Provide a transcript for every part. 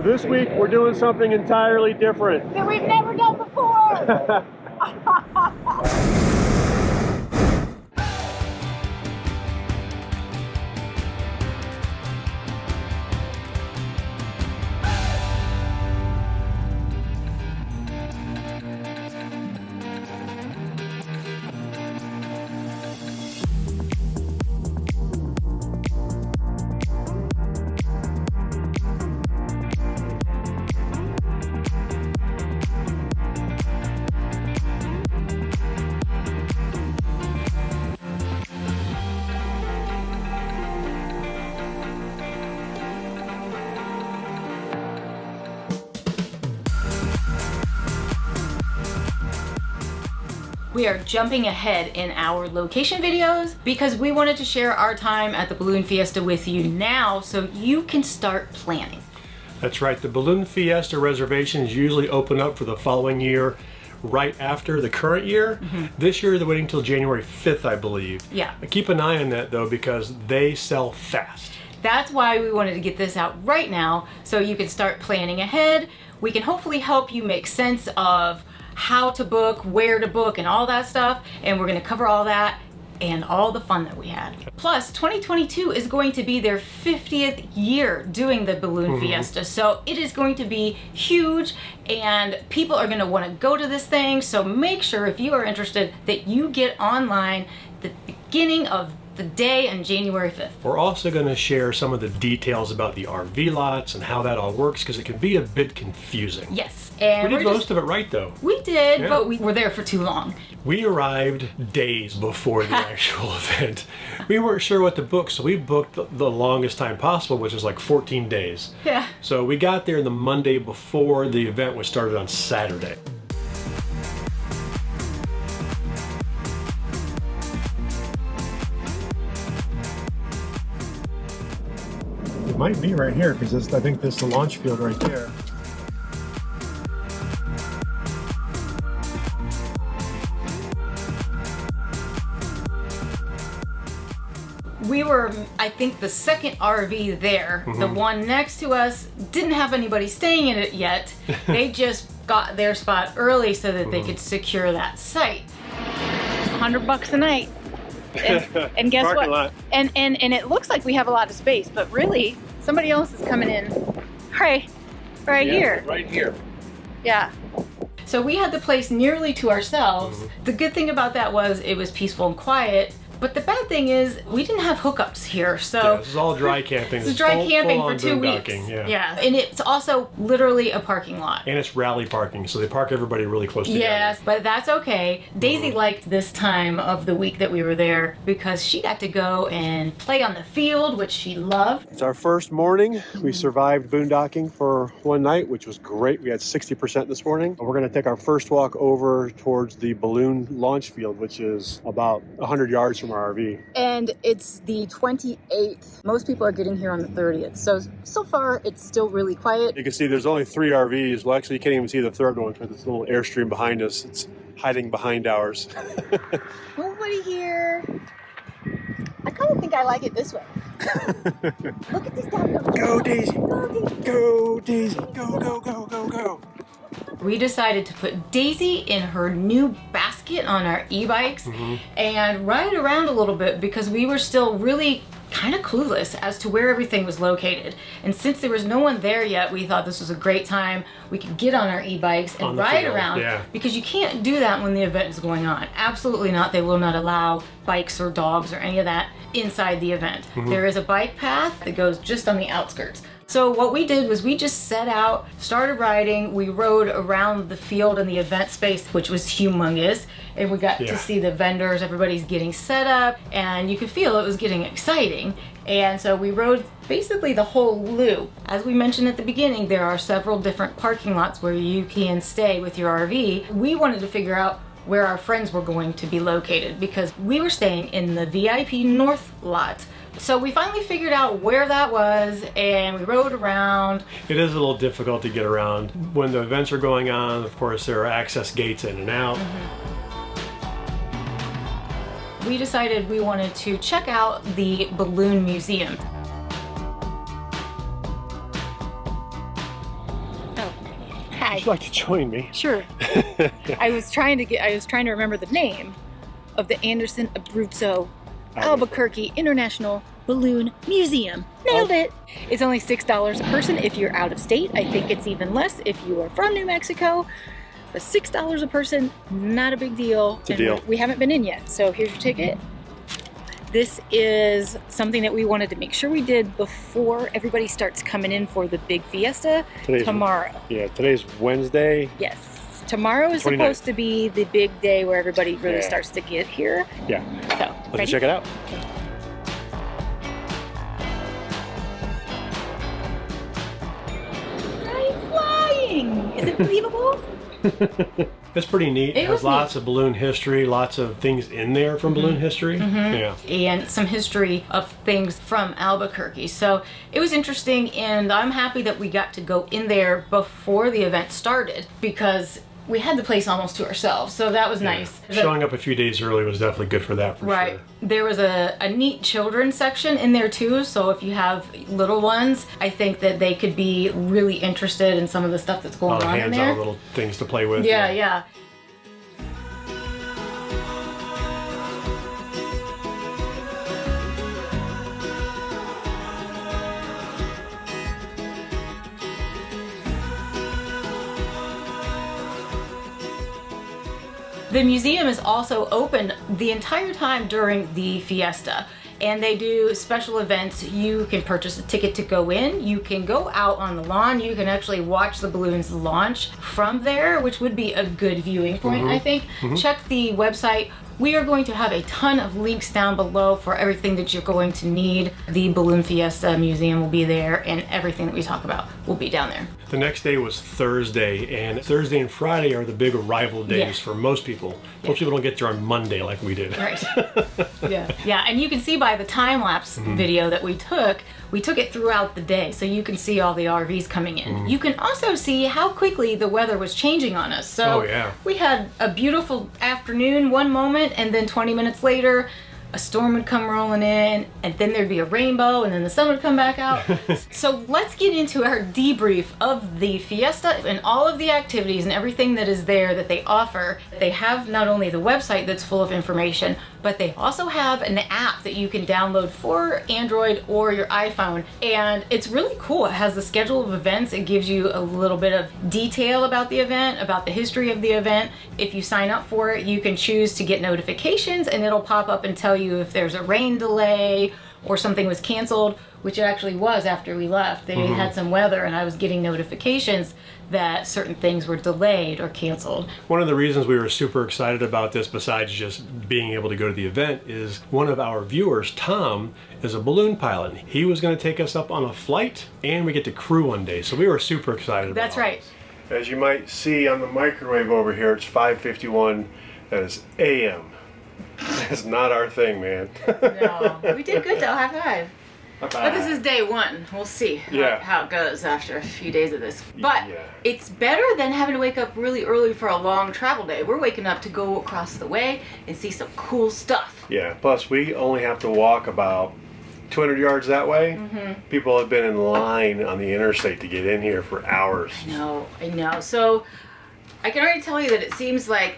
This week we're doing something entirely different that we've never done before. We are jumping ahead in our location videos because we wanted to share our time at the Balloon Fiesta with you now so you can start planning. That's right, the Balloon Fiesta reservations usually open up for the following year right after the current year. This year they're waiting until January 5th, I believe. Yeah. Keep an eye on that though, because they sell fast. That's why we wanted to get this out right now so you can start planning ahead. We can hopefully help you make sense of how to book, where to book, and all that stuff. And we're gonna cover all that and all the fun that we had. Plus, 2022 is going to be their 50th year doing the Balloon Fiesta. So it is going to be huge and people are gonna wanna go to this thing. So make sure if you are interested that you get online the beginning of the day on January 5th. We're also going to share some of the details about the RV lots and how that all works, because it can be a bit confusing. Yes, and we did most of it right though. We did, but we were there for too long. We arrived days before the actual event. We weren't sure what to book, so we booked the longest time possible, which was like 14 days. Yeah. So we got there the Monday before the event was started on Saturday. It might be right here, because I think this is the launch field right there. We were, I think, the second RV there. The one next to us didn't have anybody staying in it yet. They just got their spot early so that they could secure that site. $100 a night. And guess what? Lot. And it looks like we have a lot of space, but really somebody else is coming in right here. Right here. Yeah. So we had the place nearly to ourselves. The good thing about that was it was peaceful and quiet. But the bad thing is we didn't have hookups here, so yeah, this is all dry camping. This is dry camping for 2 weeks. Yeah, and it's also literally a parking lot. And it's rally parking, so they park everybody really close together. Yes, but that's okay. Daisy liked this time of the week that we were there because she got to go and play on the field, which she loved. It's our first morning. We survived boondocking for one night, which was great. We had 60% this morning. We're going to take our first walk over towards the balloon launch field, which is about 100 yards from our RV. And it's the 28th. Most people are getting here on the 30th. So far, it's still really quiet. You can see there's only 3 RVs. Well, actually, you can't even see the third one because this little Airstream behind us. It's hiding behind ours. Nobody here. I kind of think I like it this way. Look at these dominoes. Go, Daisy. Go, Daisy. Go, Daisy. Go, go, go, go, go. We decided to put Daisy in her new basket on our e-bikes and ride around a little bit because we were still really kind of clueless as to where everything was located. And since there was no one there yet, we thought this was a great time. We could get on our e-bikes and ride around because you can't do that when the event is going on. Absolutely not. They will not allow bikes or dogs or any of that inside the event. There is a bike path that goes just on the outskirts. So what we did was we just set out, started riding, we rode around the field and the event space, which was humongous, and we got to see the vendors, everybody's getting set up, and you could feel it was getting exciting. And so we rode basically the whole loop. As we mentioned at the beginning, there are several different parking lots where you can stay with your RV. We wanted to figure out where our friends were going to be located because we were staying in the VIP North lot. So we finally figured out where that was and we rode around. It is a little difficult to get around. When the events are going on, of course, there are access gates in and out. We decided we wanted to check out the Balloon Museum. Hi. Would you like to join me? Sure. I was trying to remember the name of the Anderson Abruzzo Albuquerque International Balloon Museum. Nailed it. It's only $6 a person if you're out of state. I think it's even less if you are from New Mexico. But $6 a person, not a big deal. It's a deal. We haven't been in yet, so here's your ticket. This is something that we wanted to make sure we did before everybody starts coming in for the big fiesta tomorrow. Today's Wednesday. Yes. Tomorrow is 29th. supposed to be the big day where everybody really starts to get here. Yeah. So, Let's check it out. I'm flying! Is it believable? It's pretty neat. It has lots of balloon history, lots of things in there from balloon history. Yeah. And some history of things from Albuquerque. So it was interesting, and I'm happy that we got to go in there before the event started because we had the place almost to ourselves. So that was nice. Showing up a few days early was definitely good for that, for sure. There was a neat children's section in there too. So if you have little ones, I think that they could be really interested in some of the stuff that's going on in there. Hands-on little things to play with. Yeah. The museum is also open the entire time during the fiesta, and they do special events. You can purchase a ticket to go in, you can go out on the lawn, you can actually watch the balloons launch from there, which would be a good viewing point, I think. Check the website. We are going to have a ton of links down below for everything that you're going to need. The Balloon Fiesta Museum will be there, and everything that we talk about will be down there. The next day was Thursday, and Thursday and Friday are the big arrival days for most people. Most people don't get there on Monday like we did. Right. Yeah, and you can see by the time-lapse video that we took it throughout the day, so you can see all the RVs coming in. You can also see how quickly the weather was changing on us. So we had a beautiful afternoon one moment, and then 20 minutes later, a storm would come rolling in, and then there'd be a rainbow, and then the sun would come back out. So let's get into our debrief of the fiesta and all of the activities and everything that is there that they offer. They have not only the website that's full of information, but they also have an app that you can download for Android or your iPhone. And it's really cool. It has the schedule of events. It gives you a little bit of detail about the event, about the history of the event. If you sign up for it, you can choose to get notifications, and it'll pop up and tell you if there's a rain delay or something was canceled, which it actually was after we left. They had some weather, and I was getting notifications that certain things were delayed or canceled. One of the reasons we were super excited about this, besides just being able to go to the event, is one of our viewers, Tom, is a balloon pilot. He was going to take us up on a flight, and we get to crew one day. So we were super excited about it. That's right. As you might see on the microwave over here, it's 5:51. That is AM. That's not our thing, man. No, we did good though. High five. But this is day one. We'll see how it goes after a few days of this. But it's better than having to wake up really early for a long travel day. We're waking up to go across the way and see some cool stuff. Yeah, plus we only have to walk about 200 yards that way. People have been in line on the interstate to get in here for hours. I know. So I can already tell you that it seems like...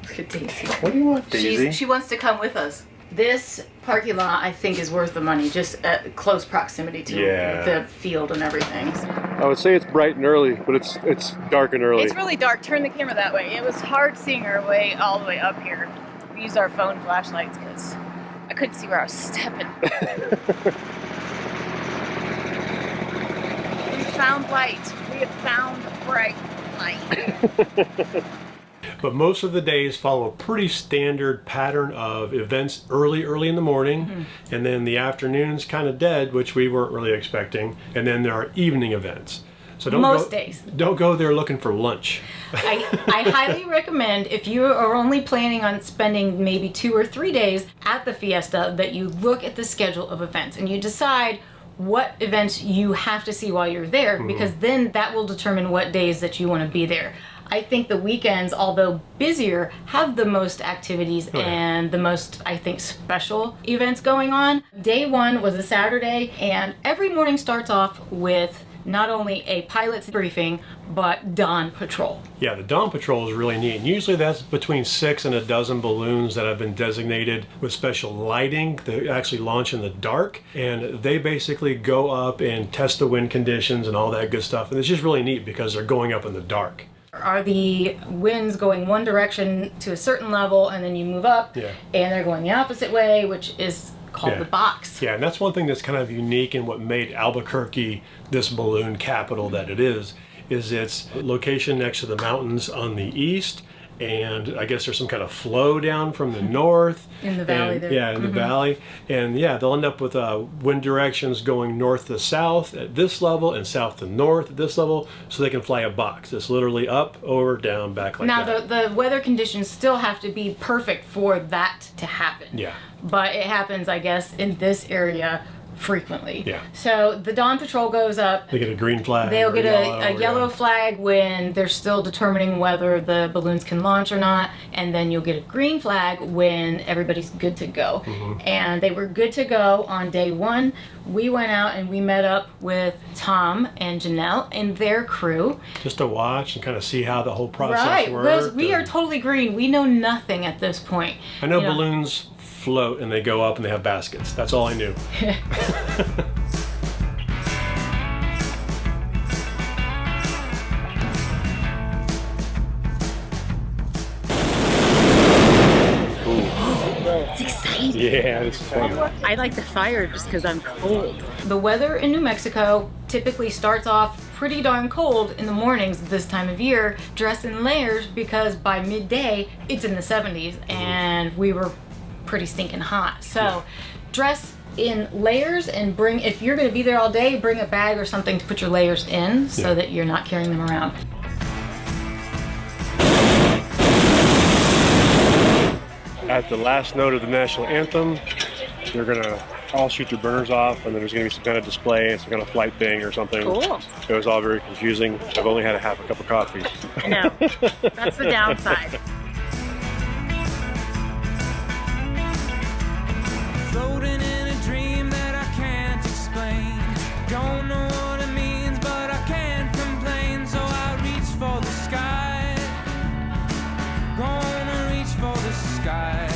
Look at Daisy. What do you want, Daisy? She wants to come with us. This parking lot, I think, is worth the money, just at close proximity to the field and everything. So. I would say it's bright and early, but it's dark and early. It's really dark. Turn the camera that way. It was hard seeing our way all the way up here. We used our phone flashlights because I couldn't see where I was stepping. We found light. We have found bright light. But most of the days follow a pretty standard pattern of events early in the morning, and then the afternoon's kind of dead, which we weren't really expecting, and then there are evening events. So don't go there looking for lunch. I highly recommend, if you are only planning on spending maybe 2 or 3 days at the fiesta, that you look at the schedule of events and you decide what events you have to see while you're there, because then that will determine what days that you want to be there. I think the weekends, although busier, have the most activities and the most, I think, special events going on. Day one was a Saturday, and every morning starts off with not only a pilot's briefing, but dawn patrol. Yeah, the dawn patrol is really neat. And usually that's between 6 and a dozen balloons that have been designated with special lighting. They actually launch in the dark, and they basically go up and test the wind conditions and all that good stuff. And it's just really neat because they're going up in the dark. Are the winds going one direction to a certain level, and then you move up, Yeah. and they're going the opposite way, which is called the box. Yeah, and that's one thing that's kind of unique in what made Albuquerque this balloon capital that it is its location next to the mountains on the east, and I guess there's some kind of flow down from the north. In the valley there. Yeah, in the valley. And yeah, they'll end up with wind directions going north to south at this level and south to north at this level, so they can fly a box. It's literally up, over, down, back like now, that. the weather conditions still have to be perfect for that to happen. Yeah. But it happens, I guess, in this area frequently. Yeah. So the dawn patrol goes up. They get a green flag. They'll or get a yellow yeah. flag when they're still determining whether the balloons can launch or not, and then you'll get a green flag when everybody's good to go. And they were good to go on day 1. We went out and we met up with Tom and Janelle and their crew. Just to watch and kind of see how the whole process Right, worked. because we are totally green. We know nothing at this point. I know balloons float and they go up and they have baskets. That's all I knew. It's exciting. Yeah, it's fun. I like the fire just because I'm cold. The weather in New Mexico typically starts off pretty darn cold in the mornings this time of year. Dress in layers because by midday it's in the 70s and we were pretty stinking hot. So dress in layers and bring, if you're going to be there all day, bring a bag or something to put your layers in so that you're not carrying them around. At the last note of the national anthem, you're gonna all shoot your burners off, and then there's gonna be some kind of display, some kind of flight thing or something. Cool. It was all very confusing. I've only had a half a cup of coffee. I know. That's the downside. Floating in a dream that I can't explain. Don't know what it means, but I can't complain. So I reach for the sky. Gonna reach for the sky.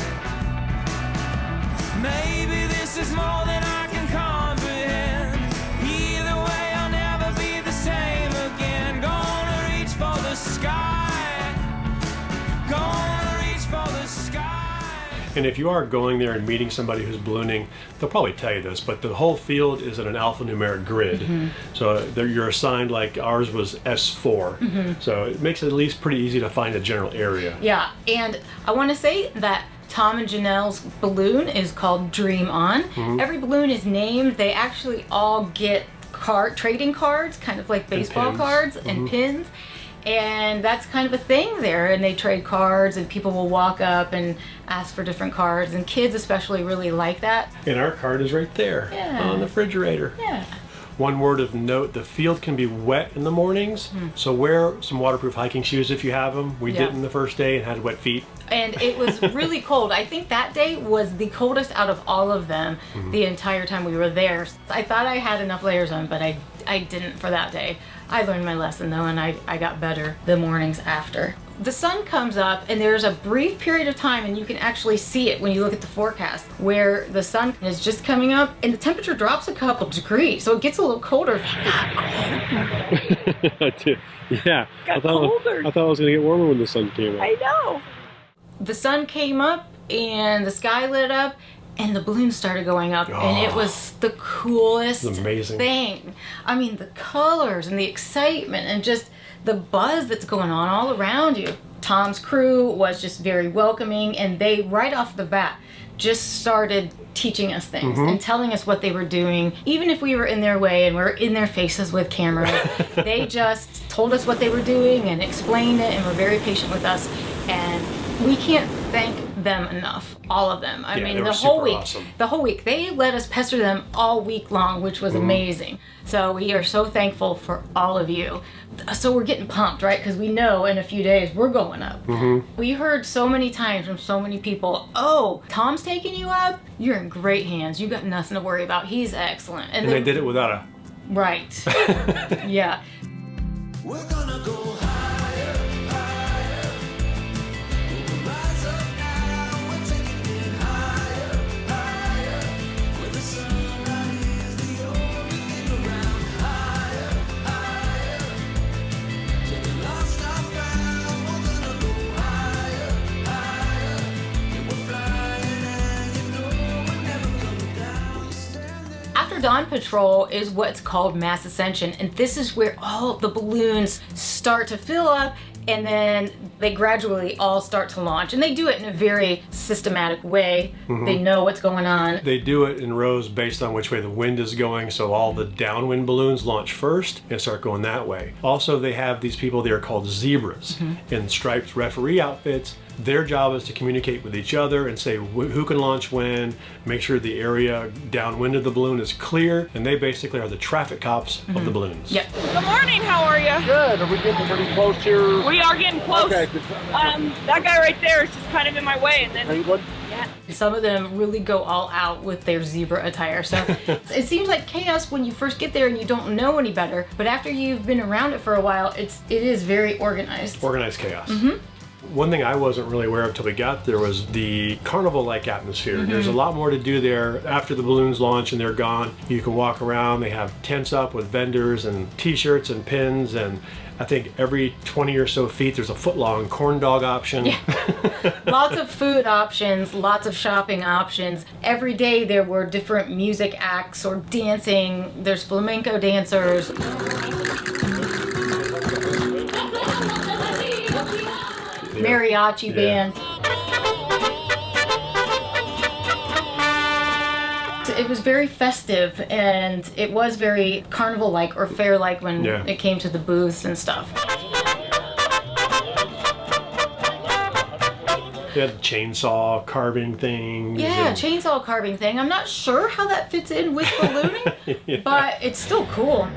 Maybe this is more than I can comprehend. Either way, I'll never be the same again. Gonna reach for the sky. Gonna reach for the sky. And if you are going there and meeting somebody who's ballooning, they'll probably tell you this, but the whole field is in an alphanumeric grid. So you're assigned, like ours was S4. So it makes it at least pretty easy to find a general area. Yeah, and I want to say that Tom and Janelle's balloon is called Dream On. Every balloon is named. They actually all get trading cards, kind of like baseball cards and pins. And that's kind of a thing there, and they trade cards, and people will walk up and ask for different cards, and kids especially really like that. And our card is right there on the refrigerator. Yeah. One word of note, the field can be wet in the mornings, so wear some waterproof hiking shoes if you have them. We didn't the first day and had wet feet. And it was really cold. I think that day was the coldest out of all of them the entire time we were there. I thought I had enough layers on, but I didn't for that day. I learned my lesson though, and I got better the mornings after. The sun comes up and there's a brief period of time, and you can actually see it when you look at the forecast, where the sun is just coming up and the temperature drops a couple degrees, so it gets a little colder. Yeah, I thought it was going to get warmer when the sun came up. I know. The sun came up and the sky lit up and the balloons started going up, and it was the coolest thing. I mean, the colors and the excitement and just the buzz that's going on all around you. Tom's crew was just very welcoming, and they, right off the bat, just started teaching us things and telling us what they were doing. Even if we were in their way and we're in their faces with cameras, they just told us what they were doing and explained it and were very patient with us. And we can't thank them enough, all of them. I mean, the whole week, they let us pester them all week long, which was amazing. So we are so thankful for all of you. So we're getting pumped, right? Because we know in a few days we're going up. We heard so many times from so many people, oh, Tom's taking you up? You're in great hands. You got nothing to worry about. He's excellent. And they did it without a Right. Yeah. We're gonna go higher, higher. We'll rise up now, we're taking it higher, higher. Where the sunlight is the only thing around. Higher, higher. Till the lost our ground, we're gonna go higher, higher. Yeah, we're flying and you know we're never coming down. We stand there. After Dawn Patrol is what's called Mass Ascension, and this is where all the balloons start to fill up, and then they gradually all start to launch. And they do it in a very systematic way. They know what's going on. They do it in rows based on which way the wind is going, so all the downwind balloons launch first and start going that way. Also, they have these people there called zebras in striped referee outfits. Their job is to communicate with each other and say who can launch when, make sure the area downwind of the balloon is clear, and they basically are the traffic cops of the balloons. Yep. Good morning, how are you? Good. Are we getting pretty close here? We are getting close. Okay. That guy right there is just kind of in my way, and then Anyone? Some of them really go all out with their zebra attire. So it seems like chaos when you first get there and you don't know any better, but after you've been around it for a while, it is very organized. Organized chaos. One thing I wasn't really aware of until we got there was the carnival-like atmosphere. There's a lot more to do there after the balloons launch and they're gone. You can walk around. They have tents up with vendors and t-shirts and pins, and I think every 20 or so feet there's a foot-long corn dog option. Yeah. Lots of food options, lots of shopping options. Every day there were different music acts or dancing. There's flamenco dancers. Mariachi band. It was very festive, and it was very carnival-like or fair-like when it came to the booths and stuff. They had chainsaw carving things. Yeah, chainsaw carving thing. I'm not sure how that fits in with ballooning, but it's still cool.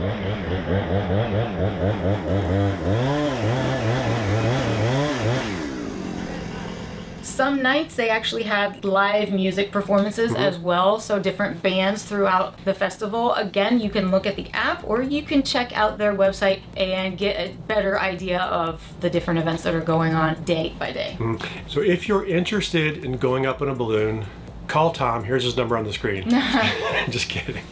Some nights they actually had live music performances as well, so different bands throughout the festival. Again, you can look at the app or you can check out their website and get a better idea of the different events that are going on day by day. So if you're interested in going up in a balloon, call Tom. Here's his number on the screen. Just kidding.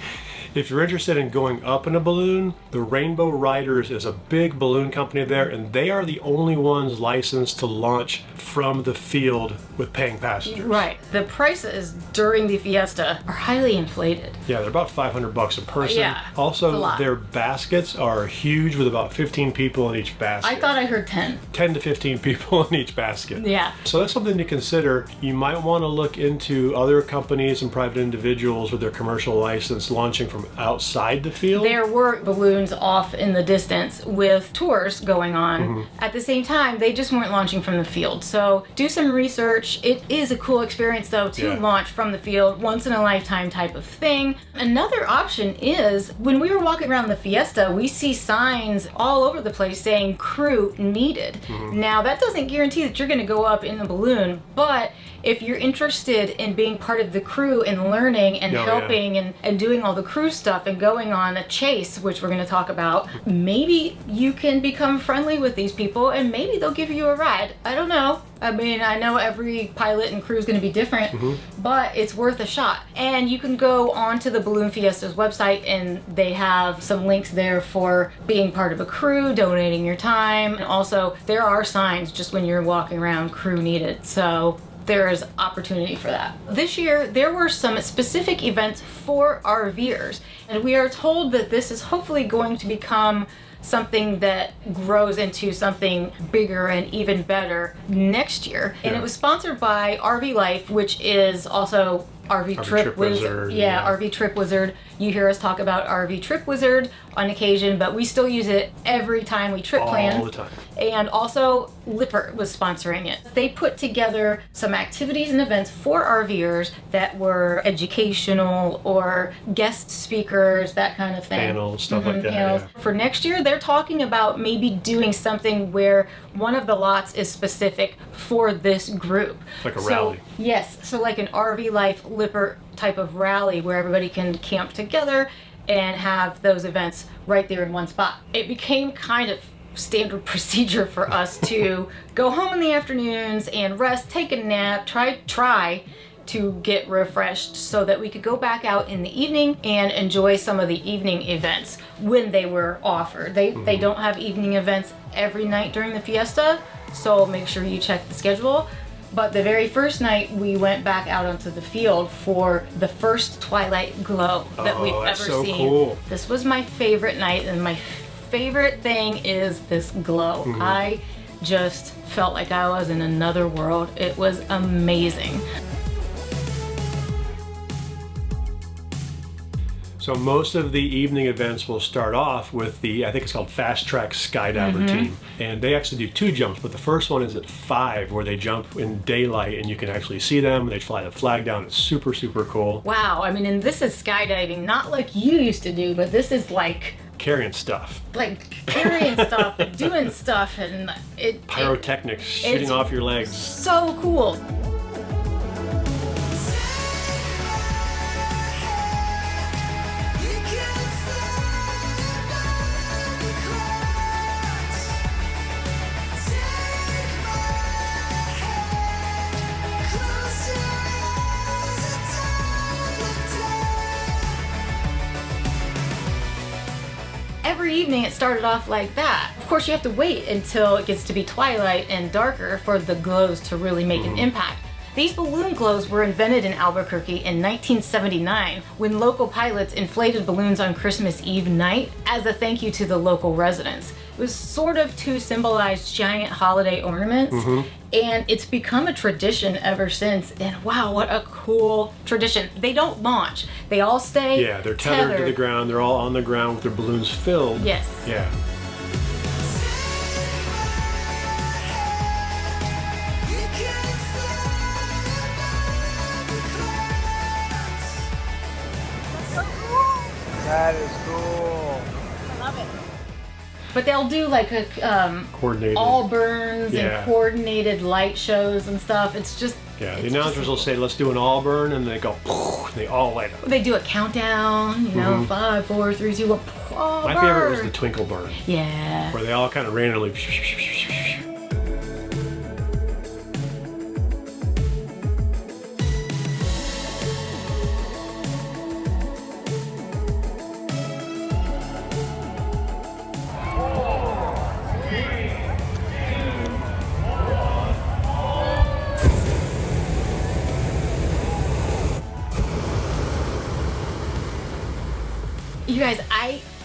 If you're interested in going up in a balloon, the Rainbow Riders is a big balloon company there, and they are the only ones licensed to launch from the field with paying passengers. Right. The prices during the fiesta are highly inflated. Yeah, they're about $500 a person. Yeah, Also, it's a lot. their baskets are huge with about 15 people in each basket. I thought I heard 10. 10 to 15 people in each basket. Yeah. So that's something to consider. You might want to look into other companies and private individuals with their commercial license launching from outside the field. There were balloons off in the distance with tours going on. At the same time, they just weren't launching from the field. So do some research. It is a cool experience though to launch from the field, once in a lifetime type of thing. Another option is when we were walking around the fiesta, we see signs all over the place saying crew needed. Now that doesn't guarantee that you're going to go up in the balloon, but if you're interested in being part of the crew and learning and helping and doing all the crew stuff and going on a chase, which we're going to talk about, maybe you can become friendly with these people and maybe they'll give you a ride. I don't know. I mean, I know every pilot and crew is going to be different, but it's worth a shot. And you can go onto the Balloon Fiesta's website and they have some links there for being part of a crew, donating your time. And also, there are signs just when you're walking around, crew needed. So there is opportunity for that. This year, there were some specific events for RVers, and we are told that this is hopefully going to become something that grows into something bigger and even better next year. And it was sponsored by RV Life, which is also RV Trip Wizard. RV Trip Wizard. You hear us talk about RV Trip Wizard on occasion, but we still use it every time we trip plan. All the time. And also Lippert was sponsoring it. They put together some activities and events for RVers that were educational or guest speakers, that kind of thing. Panels, stuff like that. Yeah. For next year, they're talking about maybe doing something where one of the lots is specific for this group. Like a rally. Yes, so like an RV Life Lippert type of rally where everybody can camp together and have those events right there in one spot. It became kind of standard procedure for us to go home in the afternoons and rest, take a nap, try to get refreshed so that we could go back out in the evening and enjoy some of the evening events when they were offered. They don't have evening events every night during the fiesta, so make sure you check the schedule. But the very first night we went back out onto the field for the first Twilight Glow that we've ever so seen. Cool. This was my favorite night, and my favorite thing is this glow. I just felt like I was in another world. It was amazing. So most of the evening events will start off with the, I think it's called Fast Track Skydiver team. And they actually do 2 jumps, but the first one is at 5 where they jump in daylight and you can actually see them. They fly the flag down. It's super, super cool. Wow, I mean, and this is skydiving, not like you used to do, but this is like Carrying stuff. like carrying stuff and doing stuff, and Pyrotechnics shooting it's off your legs. so cool. Every evening it started off like that. Of course, you have to wait until it gets to be twilight and darker for the glows to really make an impact. These balloon glows were invented in Albuquerque in 1979 when local pilots inflated balloons on Christmas Eve night as a thank you to the local residents. It was sort of to symbolize giant holiday ornaments, and it's become a tradition ever since. And wow, what a cool tradition. They don't launch. They all stay Yeah, they're tethered to the ground. They're all on the ground with their balloons filled. Yes. Yeah. That is cool. I love it. But they'll do like a Coordinated. all burns Yeah. and coordinated light shows and stuff. It's just Yeah, the it's announcers just- will say, let's do an all burn, and they go, and they all light up. They do a countdown, you know, 5, 4, 3, 2, 1. All My favorite was burn. the twinkle burn, Yeah. where they all kind of randomly. You guys,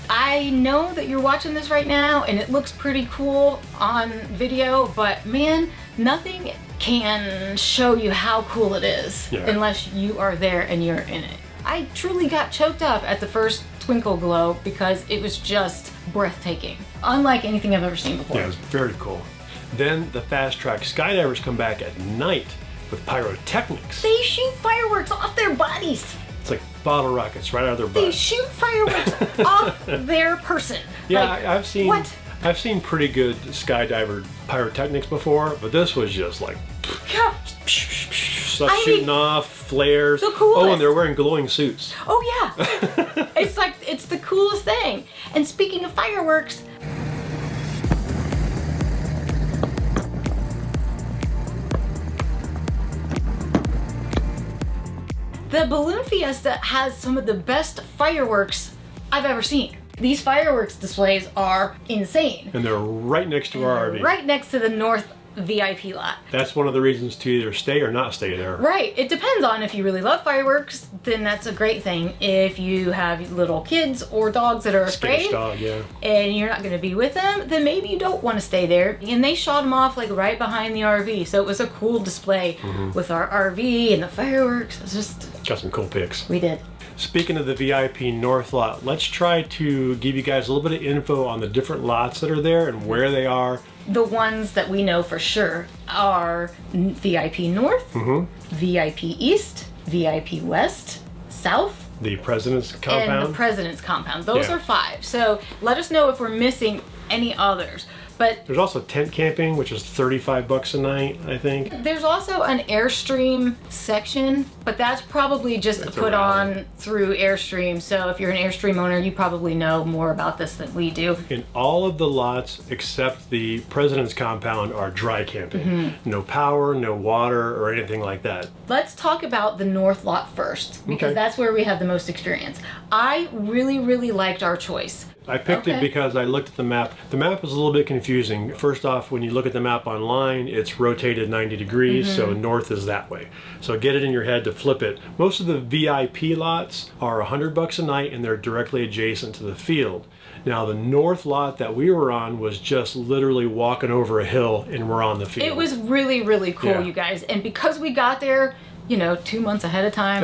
I know that you're watching this right now and it looks pretty cool on video, but man, nothing can show you how cool it is unless you are there and you're in it. I truly got choked up at the first twinkle glow because it was just breathtaking. Unlike anything I've ever seen before. Yeah, it was very cool. Then the Fast Track Skydivers come back at night with pyrotechnics. They shoot fireworks off their bodies. It's like bottle rockets right out of their They butt. shoot fireworks off their person. Yeah, Like, I've seen what? I've seen pretty good skydiver pyrotechnics before, but this was just like Yeah. stuff I shooting mean, off, flares. the coolest. Oh, and they're wearing glowing suits. Oh yeah. It's like, it's the coolest thing. And speaking of fireworks, the Balloon Fiesta has some of the best fireworks I've ever seen. These fireworks displays are insane. And they're right next to our RV. Right next to the North VIP lot. That's one of the reasons to either stay or not stay there. Right, it depends on if you really love fireworks, then that's a great thing. If you have little kids or dogs that are Skittish afraid dog, yeah. and you're not gonna be with them, then maybe you don't wanna stay there. And they shot them off like right behind the RV, so it was a cool display with our RV and the fireworks. It's just, Got some cool pics. we did. Speaking of the VIP North lot, let's try to give you guys a little bit of info on the different lots that are there and where they are. The ones that we know for sure are VIP North, VIP East, VIP West, South, The President's Compound. and the President's Compound. Those Yeah. are 5. So let us know if we're missing any others. But There's also tent camping, which is $35 a night, I think. there's also an Airstream section, but that's probably just It's a put rally. on through Airstream. So if you're an Airstream owner, you probably know more about this than we do. In all of the lots except the President's Compound are dry camping. No power, no water, or anything like that. Let's talk about the north lot first, because Okay. that's where we have the most experience. I really, really liked our choice. I picked it because I looked at the map. The map is a little bit confusing. First off, when you look at the map online, it's rotated 90 degrees, so north is that way. So get it in your head to flip it. Most of the VIP lots are $100 a night, and they're directly adjacent to the field. Now, the north lot that we were on was just literally walking over a hill, and we're on the field. It was really, really cool, Yeah. you guys. And because we got there, 2 months ahead of time,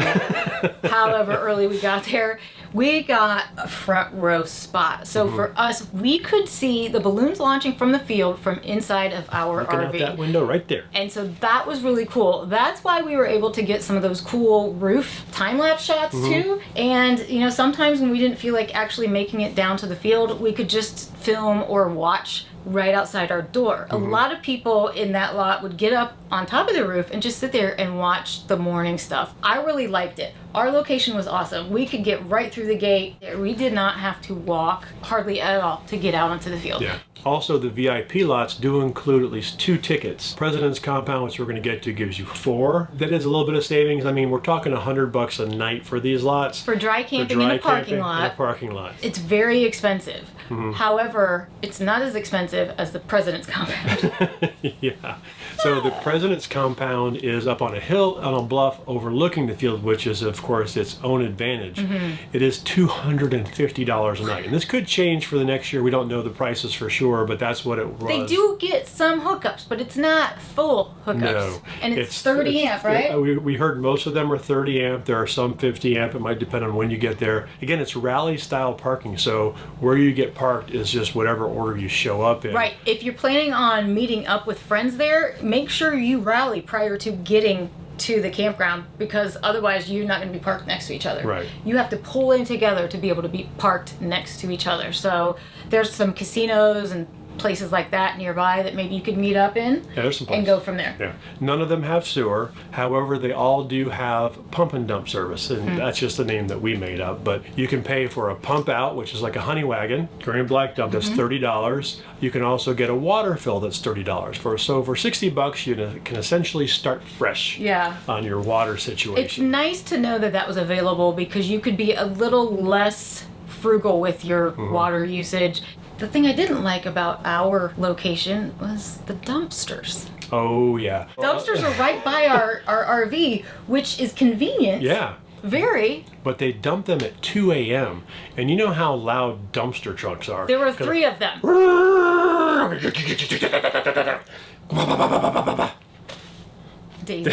however early we got there, we got a front row spot. So for us, we could see the balloons launching from the field from inside of our looking out RV. that window right there. And so that was really cool. That's why we were able to get some of those cool roof time-lapse shots too. And sometimes when we didn't feel like actually making it down to the field, we could just film or watch right outside our door. A lot of people in that lot would get up on top of the roof and just sit there and watch the morning stuff. I really liked it. Our location was awesome. We could get right through the gate. We did not have to walk hardly at all to get out onto the field. Yeah. Also, the VIP lots do include at least 2 tickets. President's Compound, which we're going to get to, gives you 4. That is a little bit of savings. I mean, we're talking $100 a night for these lots. For dry camping dry in a parking camping lot. In a parking lot. It's very expensive. However, it's not as expensive as the President's Compound. Yeah. So the President's Compound is up on a hill on a bluff overlooking the field, which is, of course, its own advantage. It is $250 a night. And this could change for the next year. We don't know the prices for sure, but that's what it was. They do get some hookups, but it's not full hookups. No. And it's 30 amp, right? We heard most of them are 30 amp. There are some 50 amp. It might depend on when you get there. Again, it's rally style parking. So where you get parked is just whatever order you show up in. Right. If you're planning on meeting up with friends there, make sure you rally prior to getting to the campground, because otherwise you're not going to be parked next to each other. Right. You have to pull in together to be able to be parked next to each other. So there's some casinos and places like that nearby that maybe you could meet up in Yeah, there's some and places. go from there. Yeah. None of them have sewer. However, they all do have pump and dump service, and that's just the name that we made up. But you can pay for a pump out, which is like a honey wagon, green and black dump. That's $30. You can also get a water fill that's $30. For $60, you can essentially start fresh. Yeah. On your water It's situation. nice to know that that was available, because you could be a little less frugal with your water usage. The thing I didn't like about our location was the dumpsters. Oh yeah. Dumpsters are right by our RV, which is convenient. Yeah. Very. But they dump them at 2 a.m. And you know how loud dumpster trucks are. There were 3 of them. Daisy.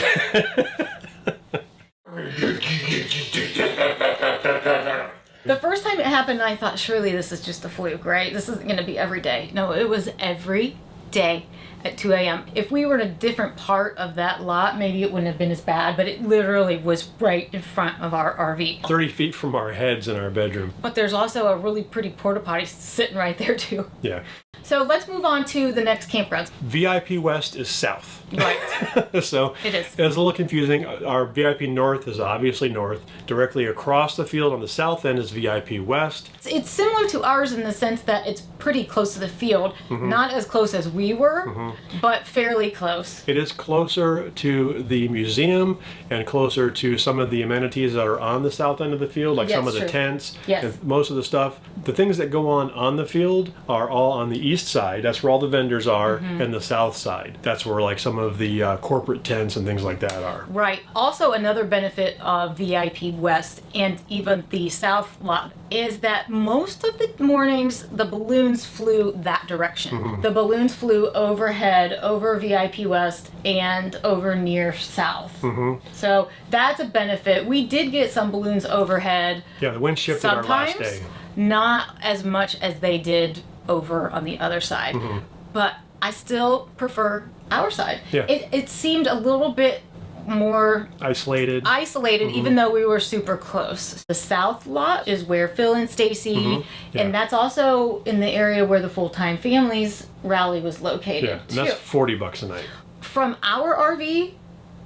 The first time it happened, I thought, surely this is just a fluke, right? This isn't going to be every day. No, it was every day at 2 a.m. If we were in a different part of that lot, maybe it wouldn't have been as bad, but it literally was right in front of our RV. 30 feet from our heads in our bedroom. But there's also a really pretty porta potty sitting right there too. Yeah. So let's move on to the next campgrounds. VIP West is south. Right. So It is. It's a little confusing. Our VIP North is obviously north. Directly across the field on the south end is VIP West. It's similar to ours in the sense that it's pretty close to the field. Not as close as we were, but fairly close. It is closer to the museum and closer to some of the amenities that are on the south end of the field, like Yes, some of the true. tents Yes. and most of the stuff. The things that go on the field are all on the east side. That's where all the vendors are, and the south side. That's where like some of the corporate tents and things like that are. Right. Also, another benefit of VIP West and even the South lot is that most of the mornings the balloons flew that direction. The balloons flew overhead, over VIP West, and over near South. So that's a benefit. We did get some balloons overhead. Yeah, the wind shifted our last Sometimes, day. not as much as they did over on the other side. But I still prefer our side. Yeah. It seemed a little bit more Isolated. even though we were super close. The south lot is where Phil and Stacy, Yeah. and that's also in the area where the full-time families rally was located. Yeah, and that's $40 a night. From our RV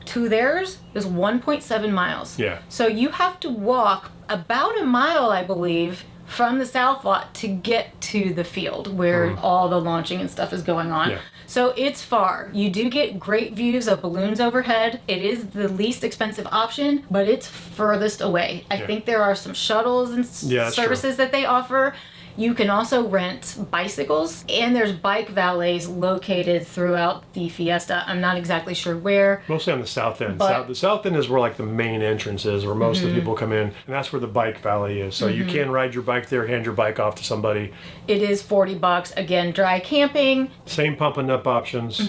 to theirs is 1.7 miles. Yeah. So you have to walk about a mile, I believe, from the south lot to get to the field where all the launching and stuff is going on. Yeah. So it's far. You do get great views of balloons overhead. It is the least expensive option, but it's furthest away. I think there are some shuttles and services that they offer. You can also rent bicycles, and there's bike valets located throughout the Fiesta. I'm not exactly sure where. Mostly on the south end. But- The south end is where like the main entrance is, where most of the people come in, and that's where the bike valet is. So you can ride your bike there, hand your bike off to somebody. It is $40. Again, dry camping. Same pump and up options.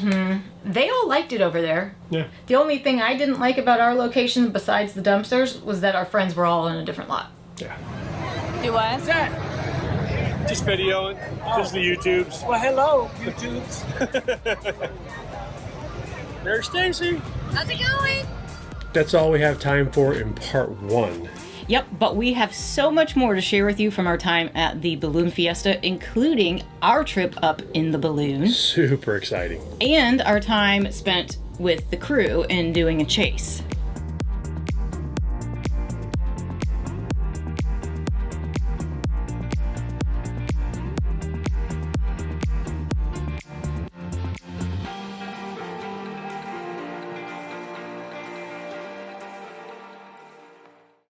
They all liked it over there. Yeah. The only thing I didn't like about our location, besides the dumpsters, was that our friends were all in a different lot. Yeah. Do what? Just videoing. Just the YouTubes. Well, hello, YouTubes. There's Stacy. How's it going? That's all we have time for in part 1. Yep, but we have so much more to share with you from our time at the Balloon Fiesta, including our trip up in the balloon Super exciting. and our time spent with the crew in doing a chase.